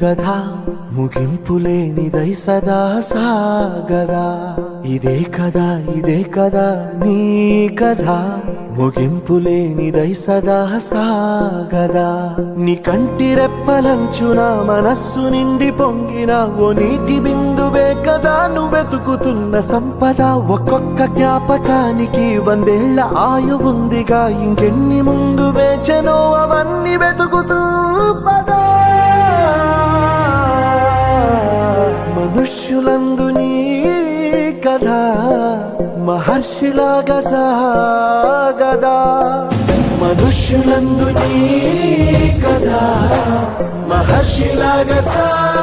కథ ముగింపులేనిదై సదా సాగదా. ఇదే కదా నీ కథ ముగింపులేనిదై సదా సాగదా. నీ కంటి రెప్పలంచున మనస్సు నిండి పొంగిన ఓ నీటి బిందువే కదా నువ్వెతుకుతున్న సంపద. ఒక్కొక్క జ్ఞాపకానికి 100 ఏళ్ల ఆయువుందిగా, ఇంకెన్ని ముందు వేచనో అవన్నీ వెతుకుతూ పదా. మనుష్యులందు నీ కథ మహర్షిలాగా సాగదా. మనుష్యులందు నీ కథ మహర్షిలాగా సాగదా.